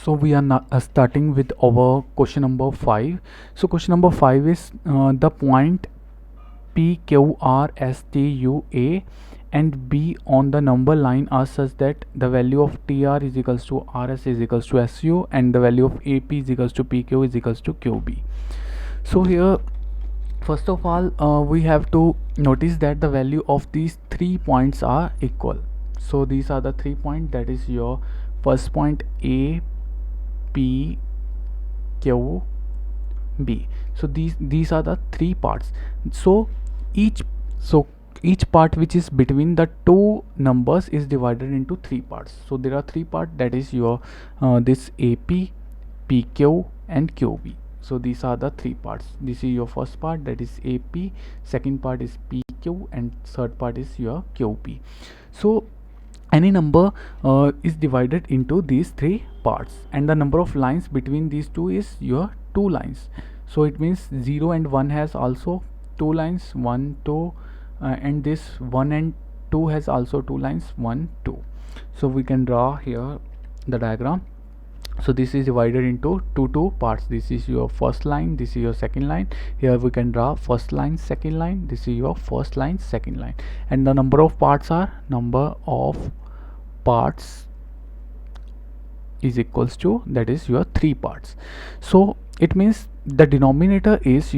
So we are now starting with our question number 5. So question number 5 is the point P, Q, R, S, T, U, A and B on the number line are such that the value of TR is equals to RS is equals to SU and the value of AP is equals to PQ is equals to QB. So here first of all we have to notice that the value of these 3 points are equal. So these are the 3 points, that is your first point A, P, Q, B. So these are the 3 parts. So each part which is between the two numbers is divided into 3 parts. So there are 3 parts, that is your this AP, PQ and QB. So these are the 3 parts. This is your first part, that is AP, second part is PQ and third part is your QB. So any number is divided into these 3 parts and the number of lines between these two is your 2 lines. So it means 0 and 1 has also 2 lines, 1 2 and this 1 and 2 has also 2 lines, 1 2. So we can draw here the diagram. So this is divided into two parts. This is your first line, this is your second line. Here we can draw first line, second line, this is your first line, second line, and the number of parts are number of parts is equals to, that is your 3 parts. So it means the denominator is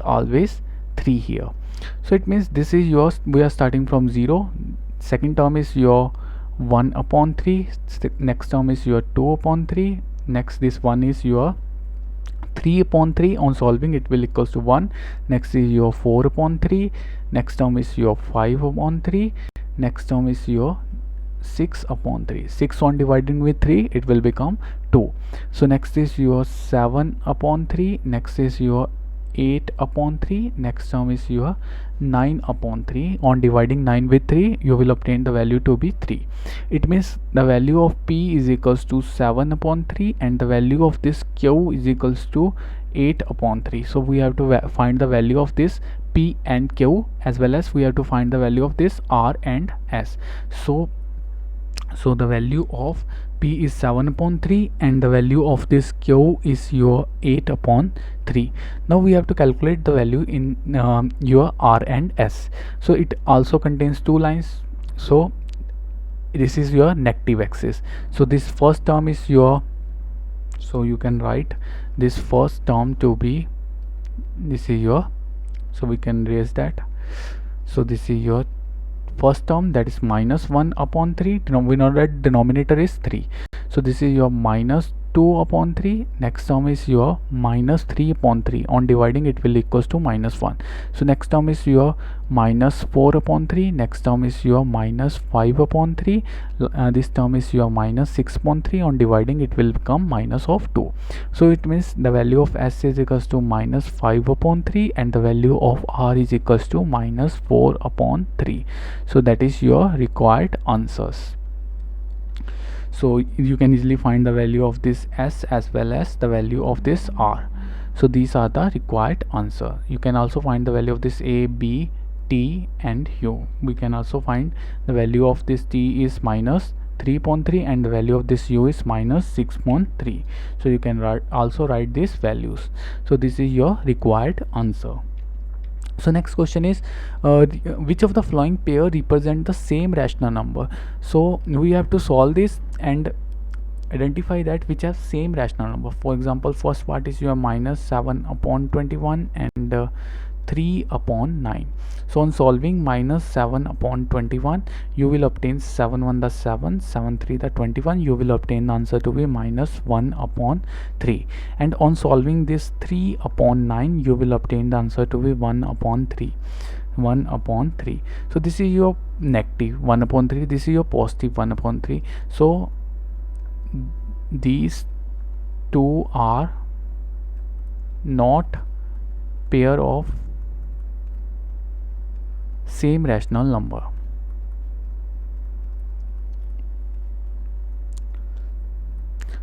always 3 here. So it means this is yours, we are starting from 0. Second term is your 1 upon 3, next term is your 2 upon 3, next this one is your 3 upon 3. On solving it will equals to 1. Next is your 4 upon 3, next term is your 5 upon 3, next term is your 6 upon 3. 6 on dividing with 3 it will become 2. So next is your 7 upon 3, next is your 8 upon 3, next term is your 9 upon 3. On dividing 9 with 3 you will obtain the value to be 3. It means the value of P is equals to 7 upon 3 and the value of this Q is equals to 8 upon 3. So we have to find the value of this P and Q as well as we have to find the value of this R and S. So the value of P is 7 upon 3 and the value of this Q is your 8 upon 3. Now we have to calculate the value in your R and S. So it also contains 2 lines. So this is your negative axis. So this first term is your, so you can write this first term to be, this is your, so we can raise that. So this is your first term, that is minus 1 upon 3. We know that denominator is 3. So this is your minus 2 upon 3. Next term is your minus 3 upon 3. On dividing it will equals to minus 1. So next term is your minus 4 upon 3. Next term is your minus 5 upon 3. This term is your minus 6 upon 3. On dividing it will become minus of 2. So it means the value of S is equals to minus 5 upon 3 and the value of R is equals to minus 4 upon 3. So that is your required answers. So you can easily find the value of this S as well as the value of this R. So these are the required answer. You can also find the value of this A, B, T and U. We can also find the value of this T is minus 3 upon 3 and the value of this U is minus 6 upon 3. So you can also write these values. So this is your required answer. So next question is which of the following pair represent the same rational number? So we have to solve this and identify that which have same rational number. For example, first part is your minus 7 upon 21 and 3 upon 9. So on solving minus 7 upon 21 you will obtain 7 1 the 7, 7 3 the 21. You will obtain the answer to be minus 1 upon 3. And on solving this 3 upon 9 you will obtain the answer to be 1 upon 3. 1 upon 3. So this is your negative 1 upon 3, this is your positive 1 upon 3. So these two are not pair of same rational number.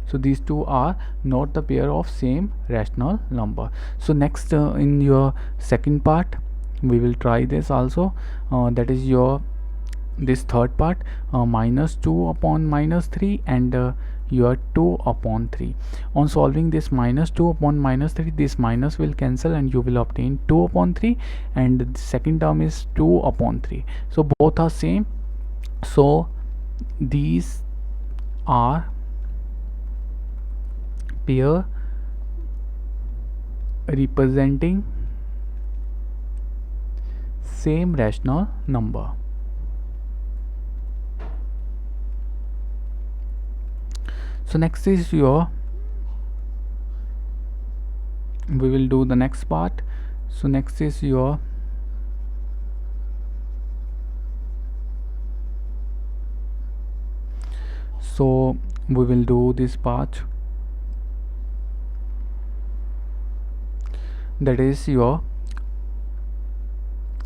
So these two are not the pair of same rational number. So next in your second part we will try this also, that is your this third part, minus 2 upon minus 3 and your 2 upon 3. On solving this minus 2 upon minus 3, this minus will cancel and you will obtain 2 upon 3, and the second term is 2 upon 3. So both are same. So these are pair representing same rational number. So next is your, we will do the next part. So next is your so we will do this part, that is your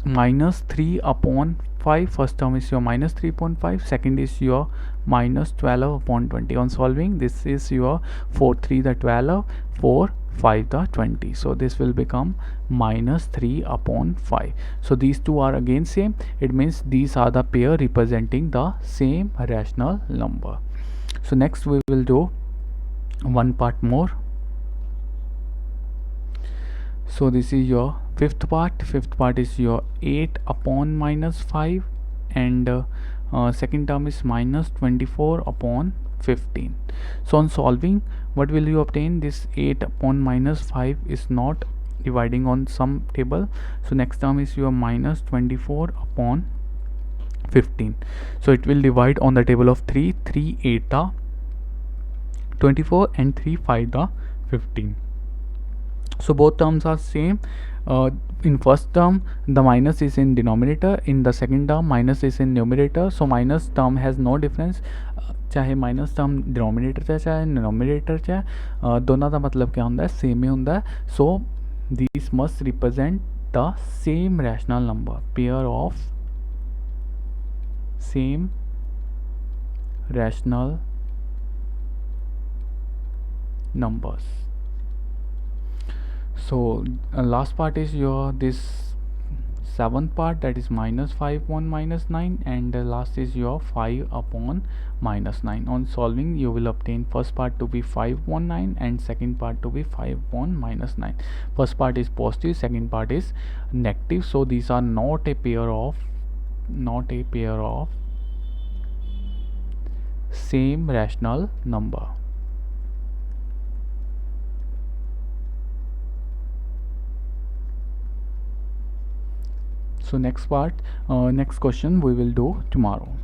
minus 3 upon 5. First term is your minus 3 upon 5, second is your minus 12 upon 20. On solving, this is your 4 3 the 12, 4 5 the 20. So this will become minus 3 upon 5. So these two are again same. It means these are the pair representing the same rational number. So next we will do one part more. So this is your fifth part. Fifth part is your 8 upon minus 5, and second term is minus 24 upon 15. So on solving, what will you obtain? This 8 upon minus 5 is not dividing on some table. So next term is your minus 24 upon 15. So it will divide on the table of 3. 3 8 the 24 and 3 5 the 15. So both terms are same. In first term the minus is in denominator, in the second term minus is in numerator. So minus term has no difference, चाहे minus term denominator च चाहे denominator च, दोनों का मतलब क्या होंगे, same ही होंगे. So this must represent the same rational number, pair of same rational numbers. So last part is your this seventh part, that is minus 5 upon minus 9, and last is your 5 upon minus 9. On solving, you will obtain first part to be 5 upon 9 and second part to be 5 upon minus 9. First part is positive, second part is negative. So these are not a pair of same rational number. So next part, next question we will do tomorrow.